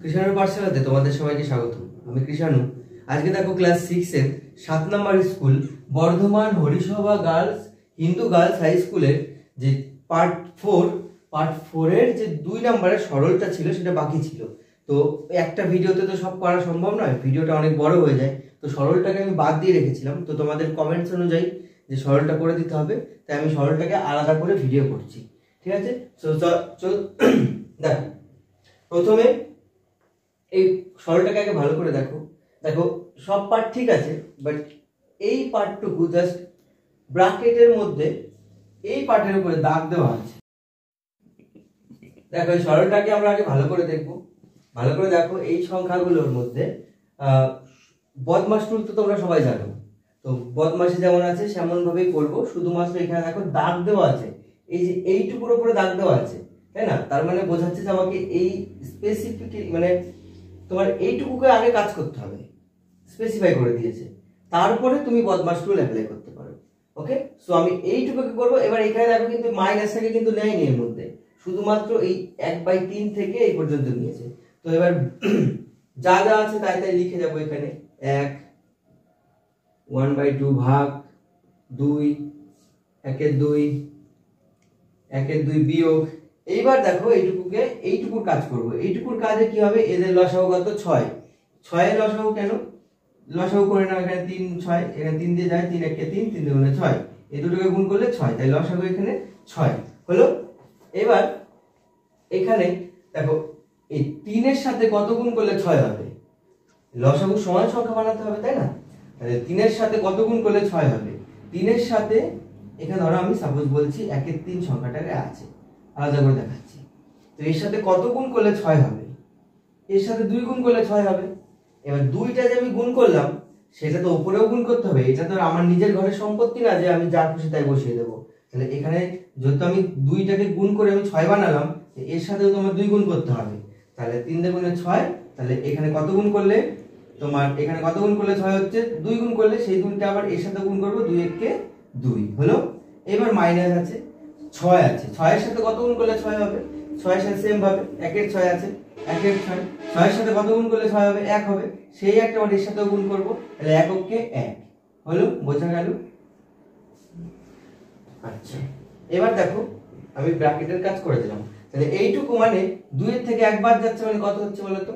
কৃষাণু পাঠশালাতে তোমাদের সবাইকে স্বাগত। আমি কৃষাণু। আজকে দেখো ক্লাস 6 এর 7 number school Bardhaman Harisabha girls Hindu girls high স্কুলের যে পার্ট 4 এর যে 2 নম্বরের সরলটা ছিল সেটা বাকি ছিল। তো একটা ভিডিওতে তো সব করা সম্ভব নয়, ভিডিওটা অনেক বড় হয়ে যায়। তো সরলটাকে আমি বাদ দিয়ে রেখেছিলাম, তো তোমাদের কমেন্টস অনুযায়ী যে সরলটা করে দিতে হবে, তাই আমি সরলটাকে আলাদা করে ভিডিও করছি। ঠিক আছে, চল দেখো প্রথমে এই সরলটাকে আগে ভালো করে দেখো। দেখো সব পার্ট ঠিক আছে, বাট এই পার্টটুকু জাস্ট ব্র্যাকেটের মধ্যে এই পার্টের উপরে দাগ দেওয়া আছে। দেখো এই সরলটাকে আমরা আগে ভালো করে দেখবো। ভালো করে দেখো এই সংখ্যাগুলোর মধ্যে বদমাশ টুল তো তোমরা সবাই জানো, তো বদমাশি যেমন আছে সেমন ভাবেই করবো। শুধুমাত্র এখানে দেখো দাগ দেওয়া আছে, এই যে এইটুকুর উপরে দাগ দেওয়া আছে, তাই না? তার মানে বোঝাচ্ছে যে আমাকে এই স্পেসিফিক মানে তোমার এইটুকুকে আগে কাজ করতে হবে, স্পেসিফাই করে দিয়েছে। তারপরে তুমি বদমাশ টুল অ্যাপ্লাই করতে পারো। ওকে, সো আমি এইটুকুকে করবো। এবার এখানে দেখো কিন্তু মাইনাসটাকে কিন্তু নেয়নি এর মধ্যে, শুধুমাত্র এই 1/3 থেকে এই পর্যন্ত নিয়েছে। তো এবার যা যা আছে তাই তাই লিখে যাবো এখানে। 1/2 ভাগ 2, 1/2 বিয়োগ। এইবার দেখো এইটুকুর কাজ করবো। এইটুকুর কাজে কি হবে, এদের লসাগু কত? 6। 6 এর লসাগু কেন? লসাগু করে নাও, এখানে 3 6, এখানে 3 দিয়ে যায়, 3 1 3, 3 2 6, এই দুটোকে গুণ করলে 6, তাই লসাগু এখানে 6 হলো। এবার এখানে দেখো এই 3 এর সাথে কত গুণ করলে 6 হবে? লসাগু সমান সংখ্যা বানাতে হবে, তাই না? তাহলে 3 এর সাথে কত গুণ করলে 6 হবে? 3 এর সাথে এখানে ধরো আমি সাপোজ বলছি 1/3 সংখ্যাটাকে আছে, আলাদা করে দেখাচ্ছি। তো এর সাথে কত গুণ করলে 6 হবে? এর সাথে 2 গুণ করলে 6 হবে। এবার 2টা যে আমি গুণ করলাম সেটা তো উপরেও গুণ করতে হবে, এটা তো আমার নিজের ঘরের সম্পত্তি না যে আমি যা খুশি তাই বসিয়ে দেবো। তাহলে এখানে যেহেতু আমি 2টাকে গুণ করে আমি 6 বানালাম, এর সাথেও তোমার 2 গুণ করতে হবে। তাহলে 3 গুণে 6, তাহলে এখানে কত গুণ করলে তোমার এখানে কত গুণ করলে 6 হচ্ছে? 2 গুণ করলে সেই 2টা আবার এর সাথে গুণ করব, 2 1 কে 2 হলো। এবার মাইনাস আছে, 6 আছে, 6 এর সাথে কত গুণ করলে 6 হবে? 6 এর সাথে সেম ভাবে 1 এর 6 আছে, 1 এর 6, 6 এর সাথে কত গুণ করলে 6 হবে? 1 হবে, সেই একটা আবার এর সাথে গুণ করব, তাহলে 1 কে 1 হলো। বোঝা গেল? আচ্ছা, এবার দেখো আমি ব্র্যাকেটের কাজ করে দিলাম। তাহলে এইটুকু মানে 2 এর থেকে 1 বাদ যাচ্ছে, মানে কত হচ্ছে বলো তো?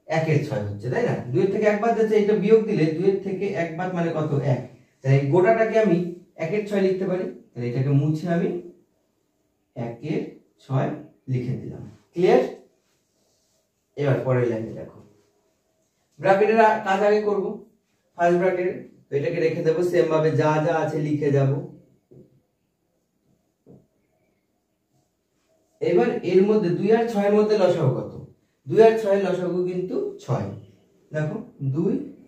1 এর 6 হচ্ছে, তাই না? 2 এর থেকে 1 বাদ যাচ্ছে, এটা বিয়োগ দিলে 2 এর থেকে 1 বাদ মানে কত? 1। তাহলে এই গোটাটাকে আমি 1 এর 6 লিখতে পারি। তাহলে এটাকে মুছে আমি 1 এর 6 লিখে দিলাম। ক্লিয়ার? এবার পরের লাইনে দেখো, ব্র্যাকেটের কাজ আগে করব। ফার্স্ট ব্র্যাকেট, তো এটাকে রেখে দেব, সেম ভাবে যা যা আছে লিখে যাব। এবার এর মধ্যে 2 আর 6 এর মধ্যে লসাগু কত? 2 আর 6 এর লসাগু কিন্তু 6। দেখো 2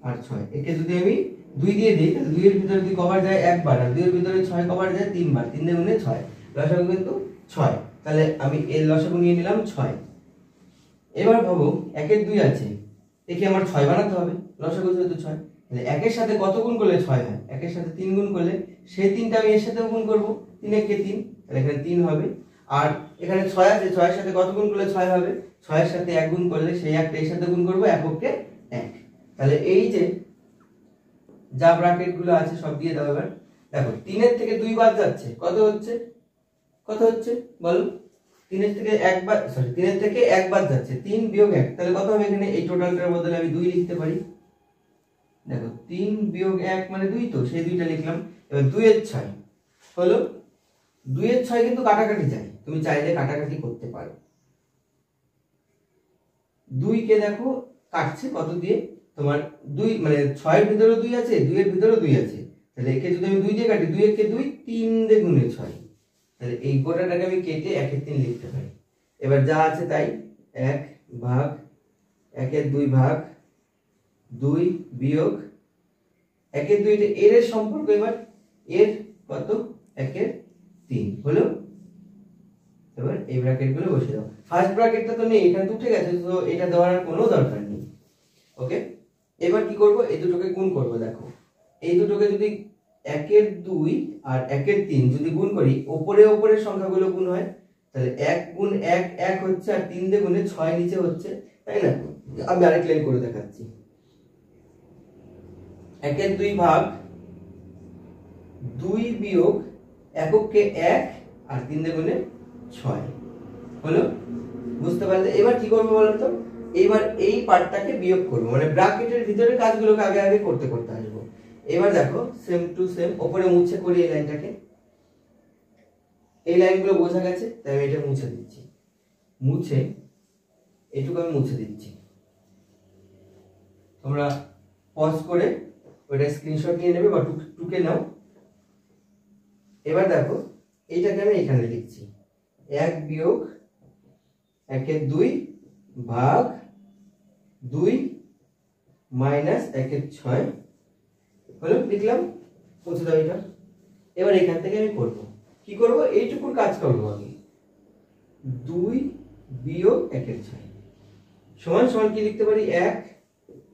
আর 6, একে যদি আমি 2 দিয়ে দিই, তাহলে 2 এর ভিতরে যদি কভার যায় একবার, আর 2 এর ভিতরে 6 কভার যায় 3 বার, 3 গুণে 6, লসাগু কিন্তু 6। তাহলে আমি এর লসাগু নিয়ে নিলাম 6। এবার ভাবো 1 এর 2 আছে, একে আমার 6 বানাতে হবে, লসাগু যেহেতু 6। তাহলে 1 এর সাথে কত গুণ করলে 6 হয়? 1 এর সাথে 3 গুণ করলে সেই 3টা আমি এর সাথে গুণ করব, 3 1 কে 3, তাহলে এখানে 3 হবে। আর এখানে 6 আছে, 6 এর সাথে কত গুণ করলে 6 হবে? 6 এর সাথে 1 গুণ করলে সেই একটা এর সাথে গুণ করব, 1 কে 1। তাহলে এই যে যা ব্র্যাকেট গুলো আছে সব দিয়ে দাও। এবার দেখো 3 এর থেকে 2 বাদ যাচ্ছে, কত হচ্ছে? কত হচ্ছে বলো? 3 এর থেকে 1 বাদ, সরি 3 এর থেকে 1 বাদ যাচ্ছে, 3 বিয়োগ 1, তাহলে কত হবে? এখানে এই টোটালটার বদলে আমি 2 লিখতে পারি। দেখো 3 বিয়োগ 1 মানে 2, তো সেই 2টা লিখলাম। এবার 2 এর 6 হলো। 2 এর 6 কিন্তু কাটাকাটি যায়, তুমি চাইলে কাটাকাটি করতে পারো। 2 কে দেখো কাটছে কত দিয়ে? তোমার 2 মানে 6 এর ভিতরে 2 আছে, 2 এর ভিতরে 2 আছে, তাহলে একে যদি আমি 2 দিয়ে কাটি, 2 1 কে 2, 3 গুণে 6, তাহলে এই গোটাটাকে আমি কেটে 1 এর 3 লিখতে পারি। এবার যা আছে তাই 1 ভাগ 1 এর 2 ভাগ 2 বিয়োগ 1 এর 2, এটা এর সম্পর্ক। এবার এর কত? 1 এর 3 হলো। এবার এই ব্র্যাকেটগুলো বসিয়ে দাও। ফার্স্ট ব্র্যাকেটটা তো নেই, এখানে তো উঠে গেছে, তো এটা দেওয়ার কোনো দরকার নেই। ওকে, এবার কি করব? এই দুটোকে গুণ করব। দেখো এই দুটোকে যদি 1 এর 2 আর 1 এর 3 যদি গুণ করি, উপরে উপরের সংখ্যাগুলো গুণ হয়, তাহলে 1 গুণ 1 1 হচ্ছে, আর 3 দিয়ে গুণে 6 নিচে হচ্ছে, তাই না? আমি আরেক লাইন করে দেখাচ্ছি। 1/2 ভাগ 2 বিয়োগ এককে 1 আর 3 দুগুণে 6 হলো। বুঝতে পারলে? এবার কি করবো বলো তো? এবার এই পার্টটাকে বিয়োগ করবো, মানে ব্র্যাকেটের ভিতরে কাজগুলোকে আগে আগে করতে করতে আসবো। এবার দেখো সেম টু সেম ওপরে মুছে করি এই লাইনটাকে। এই লাইনগুলো বোঝা গেছে, তাই আমি এটা মুছে দিচ্ছি। মুছে এটুকু আমি মুছে দিচ্ছি। তোমরা পজ করে ওটা স্ক্রিনশট নিয়ে নেবে বা টুকে নাও। এবার দেখো এইটাকে আমি এখানে লিখছি 1 বিয়োগ 1/2 ভাগ 2 মাইনাস 1/6 হলো। লিখলাম, মুছে দাও এটা। এবার এখান থেকে আমি করব কি করব, এইটুকুর কাজ করবো আমি। 2 বিয়োগ 1/6 সমান সমান কি লিখতে পারি, 1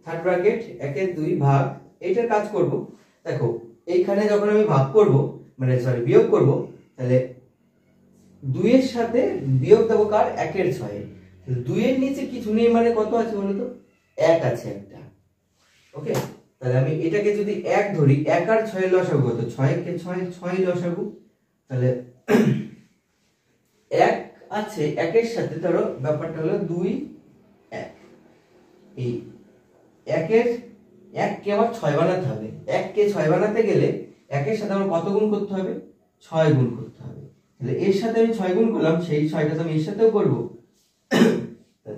থার্ড ব্র্যাকেট 1/2 ভাগ, এইটার কাজ করব। দেখো এইখানে যখন আমি ভাগ করব, মানে সরি বিয়োগ করব, তাহলে 2 এর সাথে বিয়োগ দেবো কার, 1/6। 2 এর নিচে কিছু নেই, মানে কত আছে বলো তো, 1 আছে একটা। ওকে, তাহলে আমি এটাকে যদি 1 ধরি, 1 আর 6 এর লসাগু কত, 6 কে 6 লসাগু। তাহলে 1 আছে, 1 এর সাথে ধরো ব্যাপারটা হলো 2 1, এই 1 এর 1 কে আবার 6 বানাতে হবে। 1 কে 6 বানাতে গেলে 1 এর সাথে আমার কত গুণ করতে হবে, 6 গুণ করতে হবে। তাহলে এর সাথে আমি 6 গুণ করলাম, সেই 6টা তো আমি এর সাথেও করব।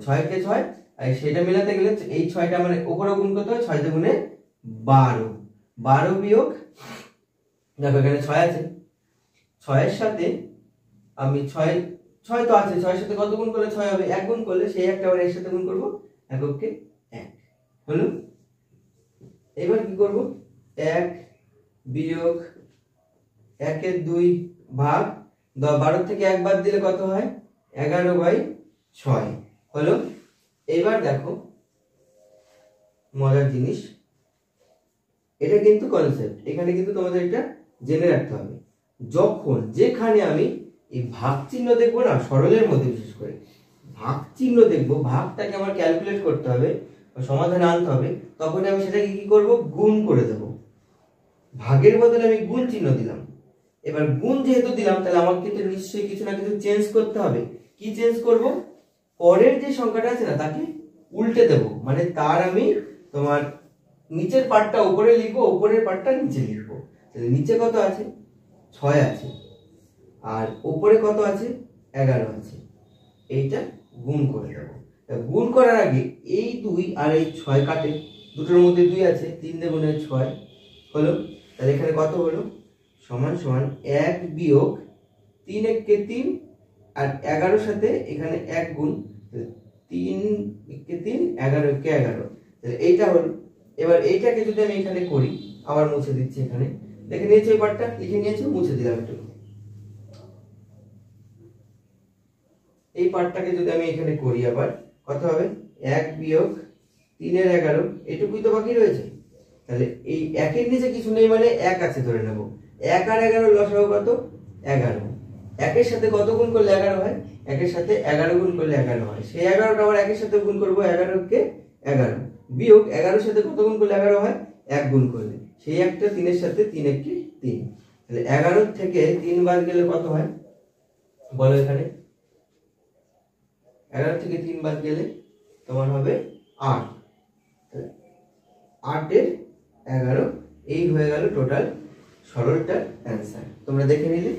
6 কে 6 আর সেটা মেলাতে গেলে এই 6টা মানে উপরে গুণ করতে হয়, 6 তে গুণে 12। 12 বিয়োগ, দেখো এখানে 6 আছে, 6 এর সাথে আমি 6 তো আছে, 6 এর সাথে কত গুণ করলে 6 হবে, 1 গুণ করলে সেই একটা আবার এর সাথে গুণ করব, এককে 1 হলো। এবার কি করব, 1 বিয়োগ 1/2 ভাগ 12 থেকে 1 বাদ দিলে কত হয়, 11/6 হলো। এবার দেখো মজার জিনিস, এটা কিন্তু কনসেপ্ট, এখানে কিন্তু তোমাদের এটা জেনে রাখতে হবে। যখন যেখানে আমি এই ভাগ চিহ্ন দেখবো না, সরলের মধ্যে বিশেষ করে ভাগ চিহ্ন দেখবো, ভাগটাকে আমার ক্যালকুলেট করতে হবে, সমাধানে আনতে হবে, তখন আমি সেটাকে কি করব, গুণ করে দেব। ভাগের বদলে আমি গুণ চিহ্ন দিলাম। এবার গুণ যেহেতু দিলাম, তাহলে আমার কিন্তু নিশ্চয়ই কিছু না কিছু চেঞ্জ করতে হবে। কি চেঞ্জ করব, পরের যে সংখ্যাটা আছে না তাকে উল্টে দেব, মানে তার আমি তোমার নিচের পার্টটা উপরে লিখবো, উপরের পার্টটা নিচে লিখবো। তাহলে নিচে কত আছে, 6 আছে, আর উপরে কত আছে, 11 আছে। এইটা গুণ করে দেবো। গুণ করার আগে এই 2 আর এই 6 কাটে, দুটোর মধ্যে 2 আছে, 3 দুগুণে 6 হলো। তাহলে এখানে কত হলো, সমান সমান 1 বিয়োগ 3 1 3 আর 11 সাথে এখানে 1 গুণ, 3 1 3 11 11, তাহলে এইটা হলো। এবার এইটাকে যদি আমি এখানে করি, আবার মুছে দিচ্ছি, এখানে দেখে নিয়েছি এই পার্টটা, লিখে নিয়েছি, মুছে দিলাম একটু। এই পার্টটাকে যদি আমি এখানে করি, আবার কত হবে, 1 বিয়োগ 3 এর 11, এটুকুই তো বাকি রয়েছে। তাহলে এই 1 এর নিচে কিছু নেই, মানে 1 আছে ধরে নেব। 1 আর 11 লসাগু কত, 11। 1 এর সাথে কত গুণ করলে 11 হয়, 1 এর সাথে 11 গুণ করলে 11 হয়। সেই 11টা আবার 1 এর সাথে গুণ করব, 11 কে 11 বিয়োগ 11 এর সাথে কত গুণ করলে 11 হয়, 1 গুণ করলে সেই একটা 3 এর সাথে 3 1 কে 3। তাহলে 11 থেকে 3 বাদ গেলে কত হয় বলো, এখানে 11 থেকে 3 বাদ গেলে তোমার হবে 8। 8 এর 11, এই হয়ে গেল টোটাল সরলটার অ্যান্সার। তোমরা দেখে নিলে।